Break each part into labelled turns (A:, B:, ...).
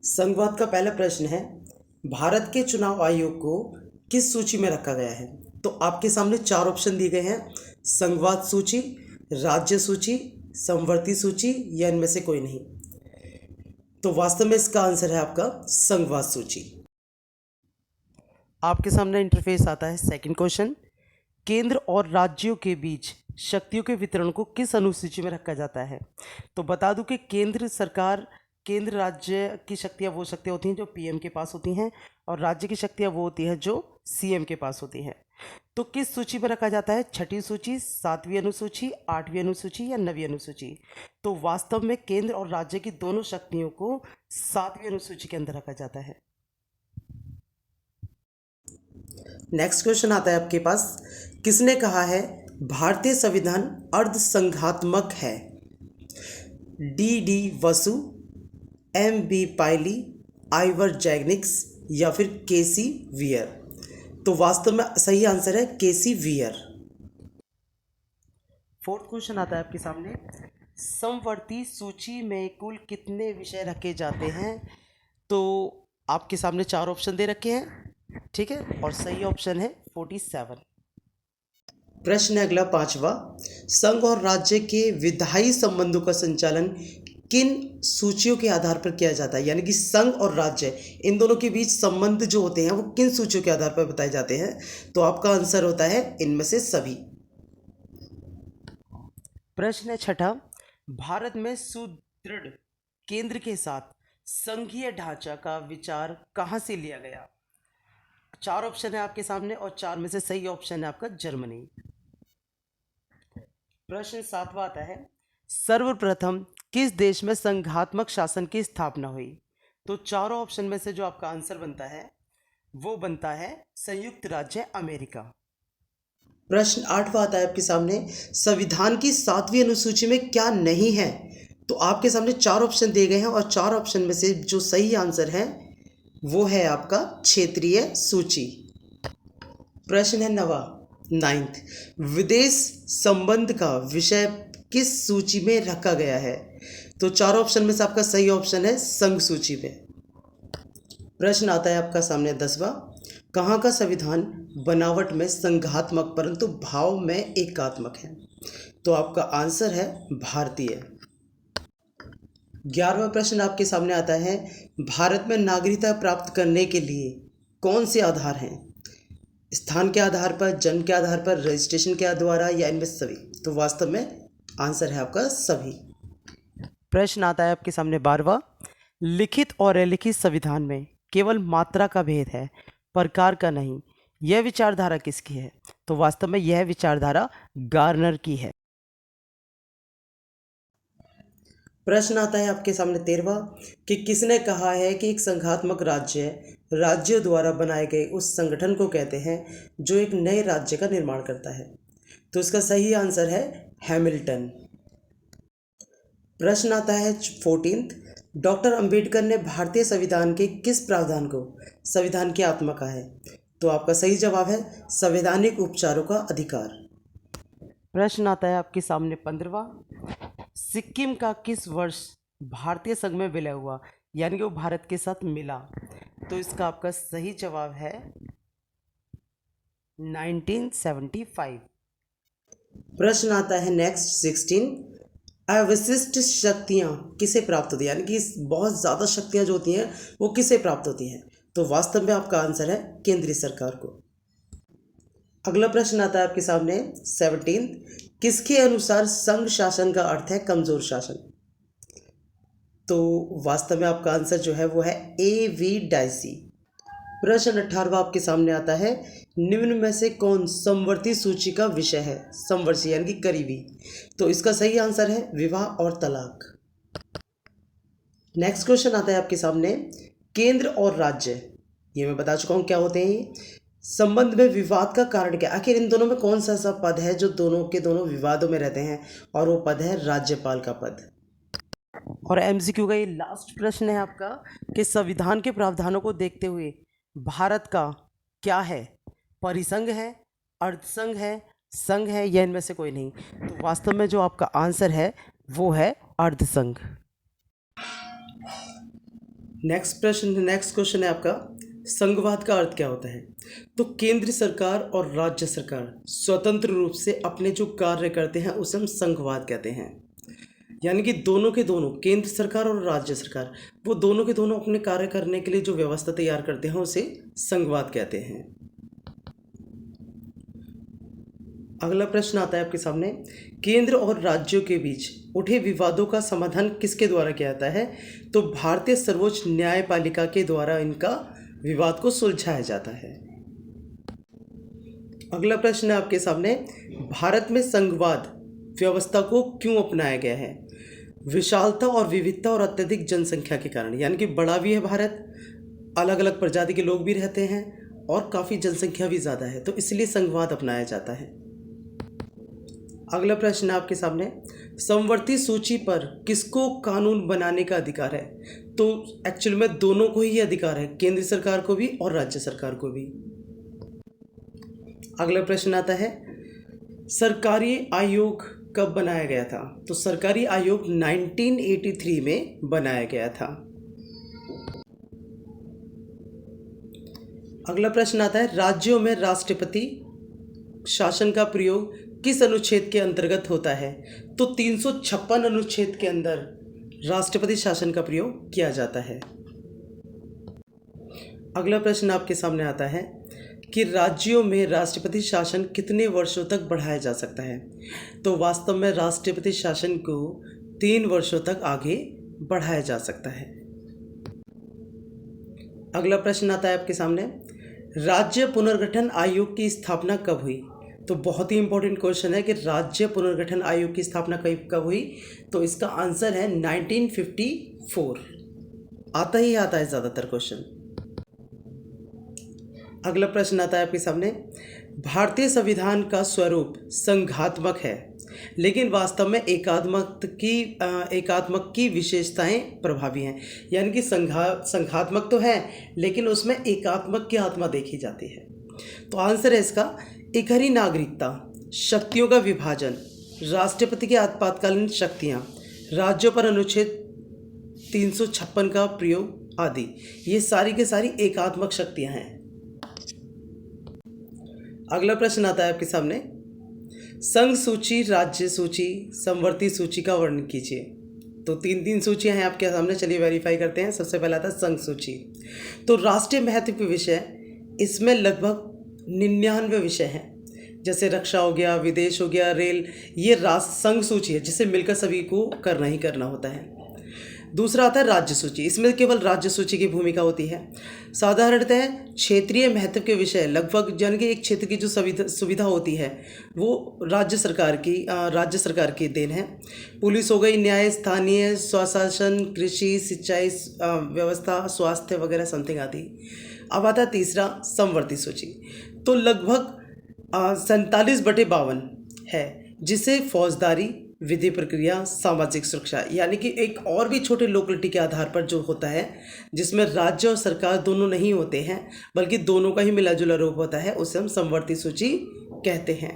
A: संघवाद का पहला प्रश्न है, भारत के चुनाव आयोग को किस सूची में रखा गया है? तो आपके सामने चार ऑप्शन दिए गए हैं, संघवाद सूची, राज्य सूची, समवर्ती सूची या इनमें से कोई नहीं। तो वास्तव में इसका आंसर है आपका संघवाद सूची। आपके सामने इंटरफेस आता है। सेकंड क्वेश्चन, केंद्र और राज्यों के बीच शक्तियों के वितरण को किस अनुसूची में रखा जाता है? तो बता दूं कि केंद्र सरकार, केंद्र राज्य की शक्तियां वो शक्तियां होती हैं जो पीएम के पास होती हैं, और राज्य की शक्तियां वो होती हैं जो सीएम के पास होती हैं। तो किस सूची में रखा जाता है? छठी सूची, सातवीं अनुसूची, आठवीं अनुसूची या नवीं अनुसूची? तो वास्तव में केंद्र और राज्य की दोनों शक्तियों को सातवीं अनुसूची के अंदर रखा जाता है। नेक्स्ट क्वेश्चन आता है आपके पास, किसने कहा है भारतीय संविधान अर्धसंघात्मक है? डी वसु, एम बी पायली, आइवर जैगनिक्स या फिर केसी वियर? तो वास्तव में सही आंसर है केसी वियर। फोर्थ क्वेश्चन आता है आपके सामने, समवर्ती सूची में कुल कितने विषय रखे जाते हैं? तो आपके सामने चार ऑप्शन दे रखे हैं, ठीक है, और सही ऑप्शन है 47। प्रश्न है अगला पांचवा, संघ और राज्य के विधायी संबंधों का संचालन किन सूचियों के आधार पर किया जाता है? यानी कि संघ और राज्य, इन दोनों के बीच संबंध जो होते हैं वो किन सूचियों के आधार पर बताए जाते हैं? तो आपका आंसर होता है इनमें से सभी। प्रश्न है छठा, भारत में सुदृढ़ केंद्र के साथ संघीय ढांचा का विचार कहां से लिया गया? चार ऑप्शन है आपके सामने और चार में से सही ऑप्शन है आपका जर्मनी। प्रश्न सातवां आता है, सर्वप्रथम किस देश में संघात्मक शासन की स्थापना हुई? तो चारों ऑप्शन में से जो आपका आंसर बनता है वो बनता है संयुक्त राज्य अमेरिका। प्रश्न आठवां आता है आपके सामने, संविधान की सातवीं अनुसूची में क्या नहीं है? तो आपके सामने चार ऑप्शन दिए गए हैं और चार ऑप्शन में से जो सही आंसर है वो है आपका क्षेत्रीय सूची। प्रश्न है नवा, नाइन्थ, विदेश संबंध का विषय किस सूची में रखा गया है? तो चार ऑप्शन में से आपका सही ऑप्शन है संघ सूची में। प्रश्न आता है आपका सामने दसवां, कहाँ का संविधान बनावट में संघात्मक परंतु भाव में एकात्मक है? तो आपका आंसर है भारतीय। 11वां प्रश्न आपके सामने आता है, भारत में नागरिकता प्राप्त करने के लिए कौन से आधार हैं? स्थान के आधार पर, जन्म के आधार पर, रजिस्ट्रेशन के द्वारा या इनमें सभी? तो वास्तव में आंसर है आपका सभी। प्रश्न आता है आपके सामने 12वां, लिखित और अलिखित संविधान में केवल मात्रा का भेद है, प्रकार का नहीं, यह विचारधारा किसकी है? तो वास्तव में यह विचारधारा गार्नर की है। प्रश्न आता है आपके सामने 13वां, कि किसने कहा है कि एक संघात्मक राज्य राज्यों द्वारा बनाए गए उस संगठन को कहते हैं जो एक नए राज्य का निर्माण करता है? तो इसका सही आंसर है हैमिल्टन। प्रश्न आता है 14th, डॉक्टर अंबेडकर ने भारतीय संविधान के किस प्रावधान को संविधान की आत्मा कहा है? तो आपका सही जवाब है संवैधानिक उपचारों का अधिकार। प्रश्न आता है आपके सामने 15वां, सिक्किम का किस वर्ष भारतीय संघ में विलय हुआ, यानी कि वो भारत के साथ मिला? तो इसका आपका सही जवाब है 1975। प्रश्न आता है नेक्स्ट 16, अविशिष्ट शक्तियाँ किसे प्राप्त होती है? यानी कि बहुत ज़्यादा शक्तियाँ जो होती हैं वो किसे प्राप्त होती हैं? तो वास्तव में आपका आंसर है केंद्रीय सरकार को। अगला प्रश्न आता है आपके सामने 17, किसके अनुसार संघ शासन का अर्थ है कमजोर शासन? तो वास्तव में आपका आंसर जो है वो है ए वी डाइसी। प्रश्न 18वां आपके सामने आता है, निम्न में से कौन समवर्ती सूची का विषय है? समवर्ती यानी कि करीबी। तो इसका सही आंसर है विवाह और तलाक। नेक्स्ट क्वेश्चन आता है आपके सामने, केंद्र और राज्य, ये मैं बता चुका हूँ क्या होते हैं, संबंध में विवाद का कारण क्या? आखिर इन दोनों में कौन सा ऐसा पद है जो दोनों के दोनों विवादों में रहते हैं? और वो पद है राज्यपाल का पद। और एमसीक्यू का ये लास्ट प्रश्न है आपका, कि संविधान के प्रावधानों को देखते हुए भारत का क्या है? परिसंघ है, अर्धसंघ है, संघ है या इनमें से कोई नहीं? तो वास्तव में जो आपका आंसर है वो है अर्धसंघ। नेक्स्ट क्वेश्चन है आपका, संघवाद का अर्थ क्या होता है? तो केंद्र सरकार और राज्य सरकार स्वतंत्र रूप से अपने जो कार्य करते हैं उसे हम संघवाद कहते हैं। यानी कि दोनों के दोनों, केंद्र सरकार और राज्य सरकार, वो दोनों के दोनों अपने कार्य करने के लिए जो व्यवस्था तैयार करते हैं उसे संघवाद कहते हैं। अगला प्रश्न आता है आपके सामने, केंद्र और राज्यों के बीच उठे विवादों का समाधान किसके द्वारा किया जाता है? तो भारतीय सर्वोच्च न्यायपालिका के द्वारा इनका विवाद को सुलझाया जाता है। अगला प्रश्न है आपके सामने, भारत में संघवाद व्यवस्था को क्यों अपनाया गया है? विशालता और विविधता और अत्यधिक जनसंख्या के कारण, यानी कि बड़ा भी है भारत, अलग अलग प्रजाति के लोग भी रहते हैं और काफ़ी जनसंख्या भी ज़्यादा है, तो इसलिए संघवाद अपनाया जाता है। अगला प्रश्न है आपके सामने, समवर्ती सूची पर किसको कानून बनाने का अधिकार है? तो एक्चुअल में दोनों को ही अधिकार है, केंद्र सरकार को भी और राज्य सरकार को भी। अगला प्रश्न आता है, सरकारी आयोग कब बनाया गया था? तो सरकारी आयोग 1983 में बनाया गया था। अगला प्रश्न आता है, राज्यों में राष्ट्रपति शासन का प्रयोग किस अनुच्छेद के अंतर्गत होता है? तो 356 अनुच्छेद के अंदर राष्ट्रपति शासन का प्रयोग किया जाता है। अगला प्रश्न आपके सामने आता है कि राज्यों में राष्ट्रपति शासन कितने वर्षों तक बढ़ाया जा सकता है? तो वास्तव में राष्ट्रपति शासन को 3 वर्षों तक आगे बढ़ाया जा सकता है। अगला प्रश्न आता है आपके सामने, राज्य पुनर्गठन आयोग की स्थापना कब हुई? तो बहुत ही इंपॉर्टेंट क्वेश्चन है कि राज्य पुनर्गठन आयोग की स्थापना कब हुई? तो इसका आंसर है 1954। आता ही आता है ज़्यादातर क्वेश्चन। अगला प्रश्न आता है आपके सामने, भारतीय संविधान का स्वरूप संघात्मक है लेकिन वास्तव में एकात्मक की विशेषताएं प्रभावी हैं। यानी कि संघात्मक तो है लेकिन उसमें एकात्मक की आत्मा देखी जाती है। तो आंसर है इसका एकहरी नागरिकता, शक्तियों का विभाजन, राष्ट्रपति की आपातकालीन शक्तियां, राज्यों पर अनुच्छेद 356 का प्रयोग आदि, ये सारी के सारी एकात्मक शक्तियां हैं। अगला प्रश्न आता है आपके सामने, संघ सूची, राज्य सूची, समवर्ती सूची का वर्णन कीजिए। तो 3 सूचियां हैं आपके सामने, चलिए वेरीफाई करते हैं। सबसे पहला आता है संघ सूची। तो राष्ट्रीय महत्व के विषय, इसमें लगभग 99 विषय हैं, जैसे रक्षा हो गया, विदेश हो गया, रेल, ये संघ सूची है जिसे मिलकर सभी को करना ही करना होता है। दूसरा आता है राज्य सूची, इसमें केवल राज्य सूची की भूमिका होती है। साधारणतः क्षेत्रीय महत्व के विषय लगभग, यानी कि एक क्षेत्र की जो सुविधा होती है वो राज्य सरकार की देन है। पुलिस हो गई, न्याय, स्थानीय स्वशासन, कृषि, सिंचाई व्यवस्था, स्वास्थ्य वगैरह समथिंग आदि। अब आता है तीसरा समवर्ती सूची। तो लगभग 47/52 है, जिसे फौजदारी, विधि प्रक्रिया, सामाजिक सुरक्षा, यानी कि एक और भी छोटे लोकेलिटी के आधार पर जो होता है, जिसमें राज्य और सरकार दोनों नहीं होते हैं बल्कि दोनों का ही मिला जुला रूप होता है, उसे हम समवर्ती सूची कहते हैं।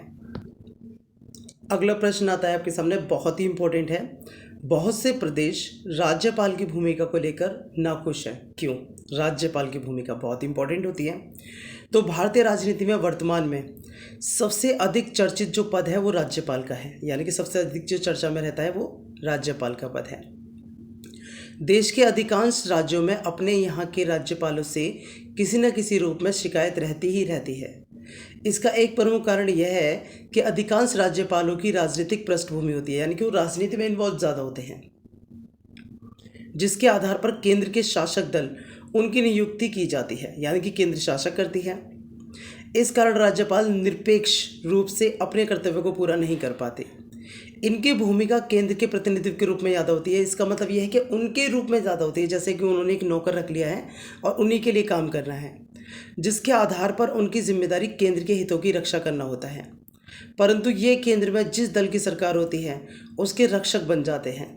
A: अगला प्रश्न आता है आपके सामने, बहुत ही इंपॉर्टेंट है। बहुत से प्रदेश राज्यपाल की भूमिका को लेकर नाखुश हैं, क्यों? राज्यपाल की भूमिका बहुत इंपॉर्टेंट होती है। तो भारतीय राजनीति में वर्तमान में सबसे अधिक चर्चित जो पद है वो राज्यपाल का है, यानी कि सबसे अधिक जो चर्चा में रहता है वो राज्यपाल का पद है। देश के अधिकांश राज्यों में अपने यहाँ के राज्यपालों से किसी न किसी रूप में शिकायत रहती ही रहती है। इसका एक प्रमुख कारण यह है कि अधिकांश राज्यपालों की राजनीतिक पृष्ठभूमि होती है, यानी कि वो राजनीति में इन्वॉल्व ज़्यादा होते हैं, जिसके आधार पर केंद्र के शासक दल उनकी नियुक्ति की जाती है, यानी कि केंद्र शासक करती है। इस कारण राज्यपाल निरपेक्ष रूप से अपने कर्तव्य को पूरा नहीं कर पाते। इनकी भूमिका केंद्र के प्रतिनिधित्व के रूप में ज़्यादा होती है। इसका मतलब यह है कि उनके रूप में ज़्यादा होती है, जैसे कि उन्होंने एक नौकर रख लिया है और उन्हीं के लिए काम करना है, जिसके आधार पर उनकी जिम्मेदारी केंद्र के हितों की रक्षा करना होता है। परंतु ये केंद्र में जिस दल की सरकार होती है उसके रक्षक बन जाते हैं,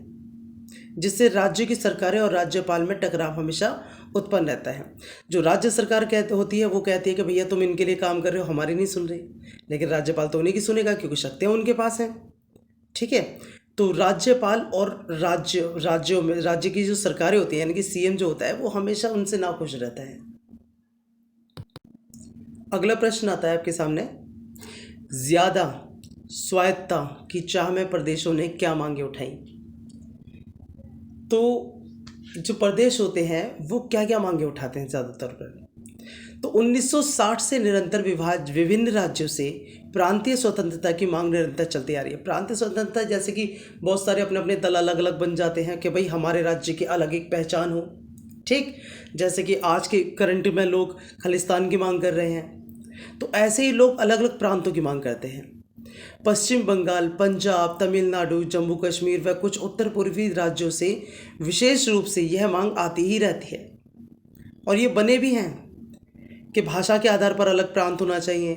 A: जिससे राज्य की सरकारें और राज्यपाल में टकराव हमेशा उत्पन्न रहता है। जो राज्य सरकार होती है वो कहती है कि भैया तुम इनके लिए काम कर रहे हो, हमारी नहीं सुन रही, लेकिन राज्यपाल तो उन्हीं की सुनेगा क्योंकि शक्तियाँ उनके पास हैं। ठीक है, तो राज्यपाल और राज्यों में राज्य की जो सरकारें होती हैं यानी कि सीएम जो होता है वो हमेशा उनसे नाखुश रहता है। अगला प्रश्न आता है आपके सामने, ज्यादा स्वायत्तता की चाह में प्रदेशों ने क्या मांगे उठाई? तो जो प्रदेश होते हैं वो क्या क्या मांगे उठाते हैं ज़्यादातर पर? तो 1960 से निरंतर विभिन्न राज्यों से प्रांतीय स्वतंत्रता की मांग निरंतर चलती आ रही है। प्रांतीय स्वतंत्रता जैसे कि बहुत सारे अपने अपने दल अलग अलग बन जाते हैं कि भाई हमारे राज्य की अलग एक पहचान हो, ठीक, जैसे कि आज के करंट में लोग खालिस्तान की मांग कर रहे हैं, तो ऐसे ही लोग अलग अलग प्रांतों की मांग करते हैं। पश्चिम बंगाल, पंजाब, तमिलनाडु, जम्मू कश्मीर व कुछ उत्तर पूर्वी राज्यों से विशेष रूप से यह मांग आती ही रहती है और ये बने भी हैं कि भाषा के आधार पर अलग प्रांत होना चाहिए,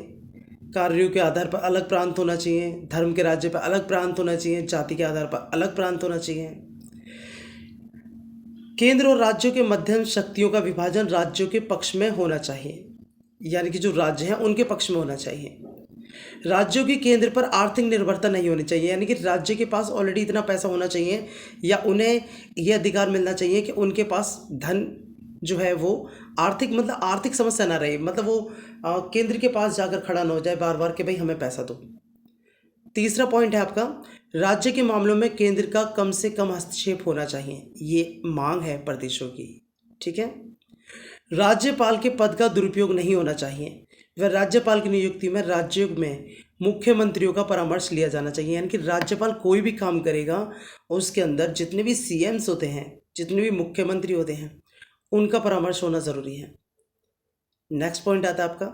A: कार्यों के आधार पर अलग प्रांत होना चाहिए, धर्म के राज्य पर अलग प्रांत होना चाहिए, जाति के आधार पर अलग प्रांत होना चाहिए। केंद्र और राज्यों के मध्यम शक्तियों का विभाजन राज्यों के पक्ष में होना चाहिए, यानी कि जो राज्य हैं उनके पक्ष में होना चाहिए। राज्यों की केंद्र पर आर्थिक निर्भरता नहीं होनी चाहिए, यानी कि राज्य के पास ऑलरेडी इतना पैसा होना चाहिए या उन्हें यह अधिकार मिलना चाहिए कि उनके पास धन जो है वो आर्थिक मतलब आर्थिक समस्या ना रहे, मतलब वो केंद्र के पास जाकर खड़ा ना हो जाए बार बार कि भाई हमें पैसा दो। तीसरा पॉइंट है आपका, राज्य के मामलों में केंद्र का कम से कम हस्तक्षेप होना चाहिए, ये मांग है प्रदेशों की, ठीक है। राज्यपाल के पद का दुरुपयोग नहीं होना चाहिए, वह राज्यपाल की नियुक्ति में राज्यों में मुख्यमंत्रियों का परामर्श लिया जाना चाहिए, यानी कि राज्यपाल कोई भी काम करेगा उसके अंदर जितने भी सीएम्स होते हैं, जितने भी मुख्यमंत्री होते हैं, उनका परामर्श होना ज़रूरी है। नेक्स्ट पॉइंट आता है आपका,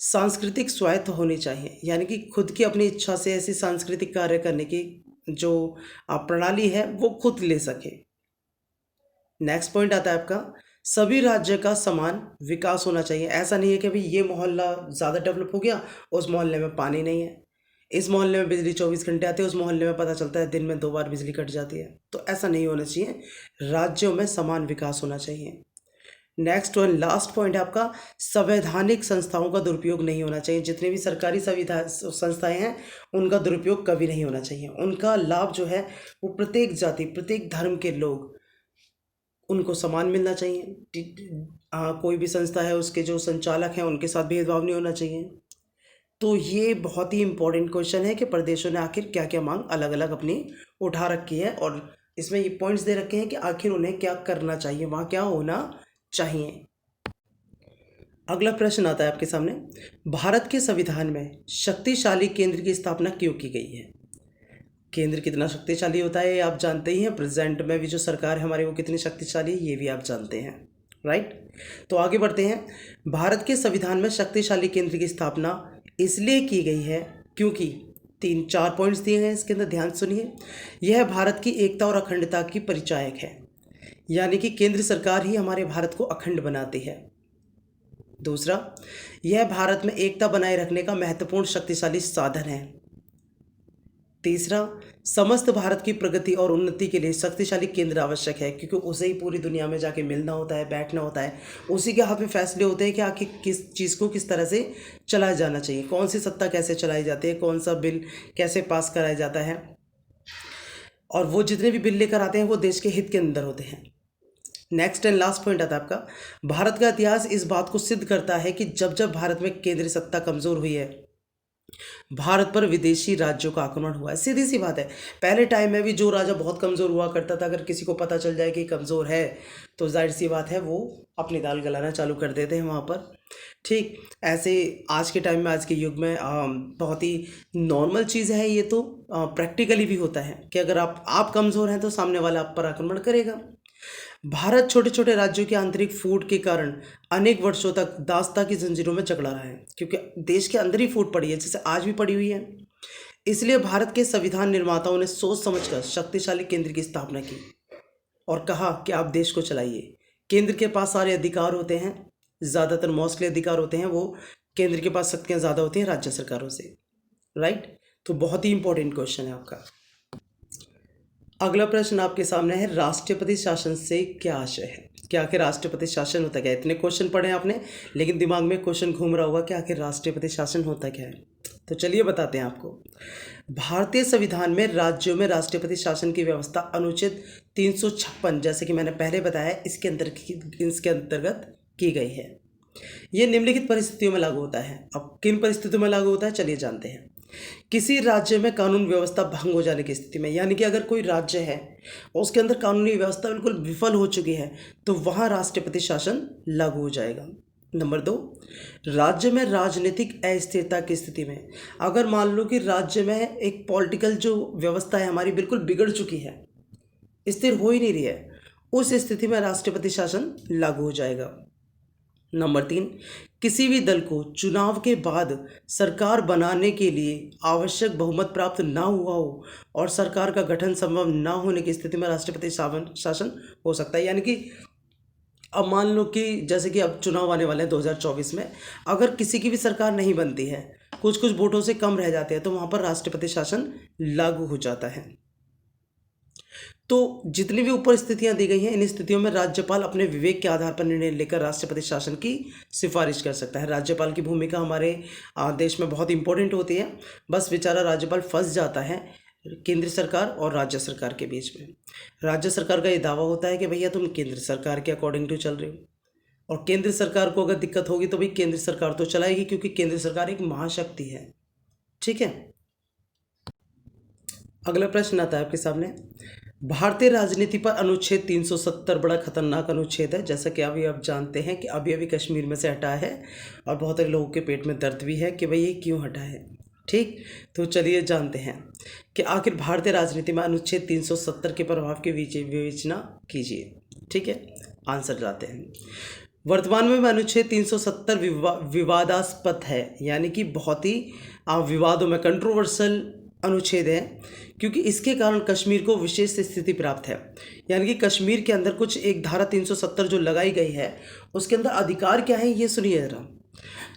A: सांस्कृतिक स्वायत्त होनी चाहिए, यानी कि खुद की अपनी इच्छा से ऐसी सांस्कृतिक कार्य करने की जो प्रणाली है वो खुद ले सके। नेक्स्ट पॉइंट आता है आपका, सभी राज्य का समान विकास होना चाहिए। ऐसा नहीं है कि भाई ये मोहल्ला ज़्यादा डेवलप हो गया, उस मोहल्ले में पानी नहीं है, इस मोहल्ले में बिजली 24 घंटे आती है, उस मोहल्ले में पता चलता है दिन में 2 बार बिजली कट जाती है। तो ऐसा नहीं होना चाहिए, राज्यों में समान विकास होना चाहिए। नेक्स्ट वन लास्ट पॉइंट है आपका, संवैधानिक संस्थाओं का दुरुपयोग नहीं होना चाहिए। जितने भी सरकारी संस्थाएं हैं उनका दुरुपयोग कभी नहीं होना चाहिए। उनका लाभ जो है वो प्रत्येक जाति प्रत्येक धर्म के लोग उनको समान मिलना चाहिए। कोई भी संस्था है उसके जो संचालक हैं उनके साथ भेदभाव नहीं होना चाहिए। तो ये बहुत ही इंपॉर्टेंट क्वेश्चन है कि प्रदेशों ने आखिर क्या क्या मांग अलग अलग अपनी उठा रखी है और इसमें ये पॉइंट्स दे रखे हैं कि आखिर उन्हें क्या करना चाहिए, वहाँ क्या होना चाहिए। अगला प्रश्न आता है आपके सामने, भारत के संविधान में शक्तिशाली केंद्र की स्थापना क्यों की गई है? केंद्र कितना शक्तिशाली होता है ये आप जानते ही हैं, प्रेजेंट में भी जो सरकार है हमारी वो कितनी शक्तिशाली है ये भी आप जानते हैं, राइट। तो आगे बढ़ते हैं। भारत के संविधान में शक्तिशाली केंद्र की स्थापना इसलिए की गई है क्योंकि 3-4 पॉइंट्स दिए हैं इसके अंदर, ध्यान सुनिए। यह भारत की एकता और अखंडता की परिचायक है, यानी कि केंद्र सरकार ही हमारे भारत को अखंड बनाती है। दूसरा, यह भारत में एकता बनाए रखने का महत्वपूर्ण शक्तिशाली साधन है। तीसरा, समस्त भारत की प्रगति और उन्नति के लिए शक्तिशाली केंद्र आवश्यक है क्योंकि उसे ही पूरी दुनिया में जाके मिलना होता है, बैठना होता है, उसी के हाथ में फैसले होते हैं कि आखिर किस चीज़ को किस तरह से चलाया जाना चाहिए, कौन सी सत्ता कैसे चलाई जाती है, कौन सा बिल कैसे पास कराया जाता है, और वो जितने भी बिल लेकर आते हैं वो देश के हित के अंदर होते हैं। नेक्स्ट एंड लास्ट पॉइंट आता है आपका, भारत का इतिहास इस बात को सिद्ध करता है कि जब जब भारत में केंद्रीय सत्ता कमज़ोर हुई है भारत पर विदेशी राज्यों का आक्रमण हुआ है। सीधी सी बात है, पहले टाइम में भी जो राजा बहुत कमज़ोर हुआ करता था, अगर किसी को पता चल जाए कि कमज़ोर है तो जाहिर सी बात है वो अपनी दाल गलाना चालू कर देते हैं वहाँ पर, ठीक। ऐसे आज के टाइम में, आज के युग में बहुत ही नॉर्मल चीज़ है ये, तो प्रैक्टिकली भी होता है कि अगर आप कमज़ोर हैं तो सामने वाला आप पर आक्रमण करेगा। भारत छोटे छोटे राज्यों के आंतरिक फूट के कारण अनेक वर्षों तक दासता की जंजीरों में जकड़ा रहा है, क्योंकि देश के अंदर ही फूट पड़ी है, जैसे आज भी पड़ी हुई है। इसलिए भारत के संविधान निर्माताओं ने सोच समझकर शक्तिशाली केंद्र की स्थापना की और कहा कि आप देश को चलाइए। केंद्र के पास सारे अधिकार होते हैं, ज़्यादातर मोस्टली अधिकार होते हैं वो केंद्र के पास शक्तियाँ ज़्यादा होती हैं राज्य सरकारों से, राइट। तो बहुत ही इंपॉर्टेंट क्वेश्चन है आपका। अगला प्रश्न आपके सामने है, राष्ट्रपति शासन से क्या आशय है? क्या आखिर राष्ट्रपति शासन होता क्या है? इतने क्वेश्चन पढ़े हैं आपने लेकिन दिमाग में क्वेश्चन घूम रहा होगा कि आखिर राष्ट्रपति शासन होता क्या है। तो चलिए बताते हैं आपको। भारतीय संविधान में राज्यों में राष्ट्रपति शासन की व्यवस्था अनुच्छेद 356, जैसे कि मैंने पहले बताया, इसके अंतर्गत की गई है। ये निम्नलिखित परिस्थितियों में लागू होता है। अब किन परिस्थितियों में लागू होता है, चलिए जानते हैं। किसी राज्य में कानून व्यवस्था भंग हो जाने की स्थिति में, यानी कि अगर कोई राज्य है और उसके अंदर कानूनी व्यवस्था बिल्कुल विफल हो चुकी है, तो वहाँ राष्ट्रपति शासन लागू हो जाएगा। नंबर 2, राज्य में राजनीतिक अस्थिरता की स्थिति में, अगर मान लो कि राज्य में एक पॉलिटिकल जो व्यवस्था है हमारी बिल्कुल बिगड़ चुकी है, स्थिर हो ही नहीं रही है, उस स्थिति में राष्ट्रपति शासन लागू हो जाएगा। नंबर 3, किसी भी दल को चुनाव के बाद सरकार बनाने के लिए आवश्यक बहुमत प्राप्त ना हुआ हो और सरकार का गठन संभव ना होने की स्थिति में राष्ट्रपति शासन हो सकता है। यानी कि अब मान लो कि जैसे कि अब चुनाव आने वाले हैं 2024 में, अगर किसी की भी सरकार नहीं बनती है, कुछ कुछ वोटों से कम रह जाते हैं, तो वहाँ पर राष्ट्रपति शासन लागू हो जाता है। तो जितनी भी ऊपर स्थितियां दी गई हैं, इन स्थितियों में राज्यपाल अपने विवेक के आधार पर निर्णय लेकर राष्ट्रपति शासन की सिफारिश कर सकता है। राज्यपाल की भूमिका हमारे देश में बहुत इंपॉर्टेंट होती है। बस बेचारा राज्यपाल फंस जाता है केंद्र सरकार और राज्य सरकार के बीच में। राज्य सरकार का ये दावा होता है कि भैया तुम केंद्र सरकार के अकॉर्डिंग टू चल रहे हो, और केंद्र सरकार को अगर दिक्कत होगी तो भाई केंद्र सरकार तो चलाएगी, क्योंकि केंद्र सरकार एक महाशक्ति है। ठीक है, अगला प्रश्न आता है आपके सामने। भारतीय राजनीति पर अनुच्छेद 370 बड़ा खतरनाक अनुच्छेद है, जैसा कि अभी आप जानते हैं कि अभी अभी कश्मीर में से हटा है और बहुत सारे लोगों के पेट में दर्द भी है कि भाई ये क्यों हटा है। ठीक, तो चलिए जानते हैं कि आखिर भारतीय राजनीति में अनुच्छेद 370 के प्रभाव की विवेचना कीजिए। ठीक है, आंसर जाते हैं। वर्तमान में अनुच्छेद 370 विवादास्पद है, यानी कि बहुत ही विवादों में कंट्रोवर्शियल अनुच्छेद है, क्योंकि इसके कारण कश्मीर को विशेष स्थिति प्राप्त है। यानी कि कश्मीर के अंदर कुछ एक धारा 370 जो लगाई गई है, उसके अंदर अधिकार क्या है ये सुनिए जरा,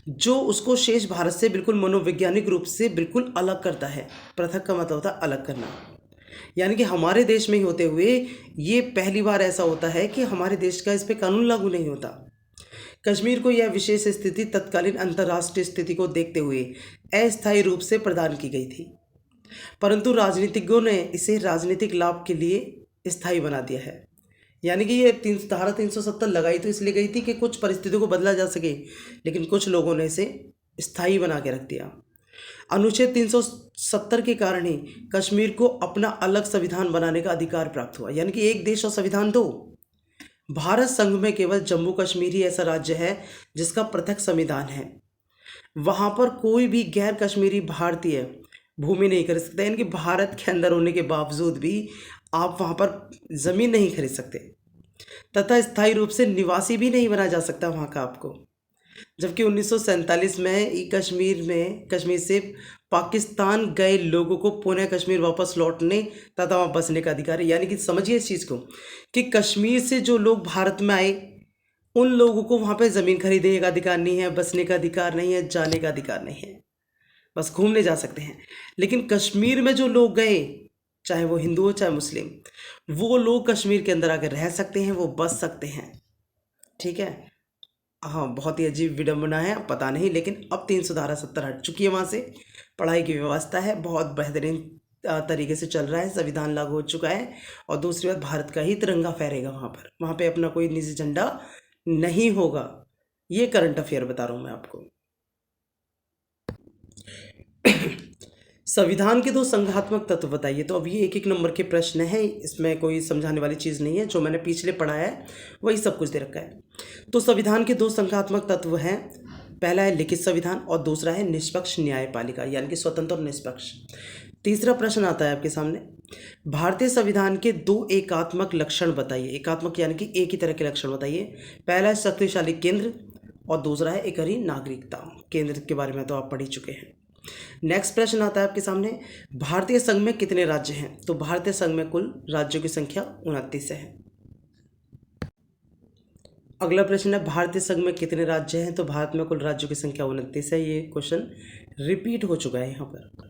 A: जो उसको शेष भारत से बिल्कुल मनोवैज्ञानिक रूप से बिल्कुल अलग करता है। पृथक का मतलब होता है अलग करना, यानी कि हमारे देश में ही होते हुए ये पहली बार ऐसा होता है कि हमारे देश का इस पर कानून लागू नहीं होता। कश्मीर को यह विशेष स्थिति तत्कालीन अंतर्राष्ट्रीय स्थिति को देखते हुए अस्थायी रूप से प्रदान की गई थी, परंतु राजनीतिज्ञों ने इसे राजनीतिक लाभ के लिए स्थायी बना दिया है। यानी कि ये धारा 370 लगाई तो इसलिए गई थी कि कुछ परिस्थितियों को बदला जा सके, लेकिन कुछ लोगों ने इसे स्थायी बना के रख दिया। अनुच्छेद 370 के कारण ही कश्मीर को अपना अलग संविधान बनाने का अधिकार प्राप्त हुआ। यानी कि एक देश और संविधान दो। भारत संघ में केवल जम्मू कश्मीर ही ऐसा राज्य है जिसका पृथक संविधान है। वहाँ पर कोई भी गैर कश्मीरी भारतीय भूमि नहीं खरीद सकता, यानी कि भारत के अंदर होने के बावजूद भी आप वहाँ पर ज़मीन नहीं खरीद सकते, तथा स्थायी रूप से निवासी भी नहीं बना जा सकता वहाँ का आपको। जबकि 1947 में कश्मीर से पाकिस्तान गए लोगों को पुनः कश्मीर वापस लौटने तथा वहाँ बसने का अधिकार है। यानी कि समझिए इस चीज़ को कि कश्मीर से जो लोग भारत में आए, उन लोगों को वहाँ पे ज़मीन खरीदने का अधिकार नहीं है, बसने का अधिकार नहीं है, जाने का अधिकार नहीं है, बस घूमने जा सकते हैं। लेकिन कश्मीर में जो लोग गए, चाहे वो हिंदू हो चाहे मुस्लिम, वो लोग कश्मीर के अंदर आकर रह सकते हैं, वो बस सकते हैं। ठीक है, हाँ, बहुत ही अजीब विडम्बना है, पता नहीं, लेकिन अब 370 हट चुकी है वहाँ से। पढ़ाई की व्यवस्था है, बहुत बेहतरीन तरीके से चल रहा है, संविधान लागू हो चुका है, और दूसरी बात भारत का ही तिरंगा फहरेगा वहाँ पे अपना कोई निजी झंडा नहीं होगा। ये करंट अफेयर बता रहा हूँ मैं आपको। संविधान के दो संघात्मक तत्व बताइए। तो अब ये एक नंबर के प्रश्न है, इसमें कोई समझाने वाली चीज़ नहीं है, जो मैंने पिछले पढ़ा है वही सब कुछ दे रखा है। तो संविधान के दो संघात्मक तत्व हैं, पहला है लिखित संविधान और दूसरा है निष्पक्ष न्यायपालिका, यानी कि स्वतंत्र और निष्पक्ष। तीसरा प्रश्न आता है आपके सामने, भारतीय संविधान के दो एकात्मक लक्षण बताइए। एकात्मक यानी कि एक ही तरह के लक्षण बताइए। पहला है शक्तिशाली केंद्र और दूसरा है एकहरी नागरिकता। केंद्र के बारे में तो आप पढ़ ही चुके हैं। नेक्स्ट प्रश्न आता है आपके सामने, भारतीय संघ में कितने राज्य हैं। तो भारतीय संघ में कुल राज्यों की संख्या 29 है। अगला प्रश्न है, भारतीय संघ में कितने राज्य हैं। तो भारत में कुल राज्यों की संख्या 29 है। ये क्वेश्चन रिपीट हो चुका है यहाँ पर।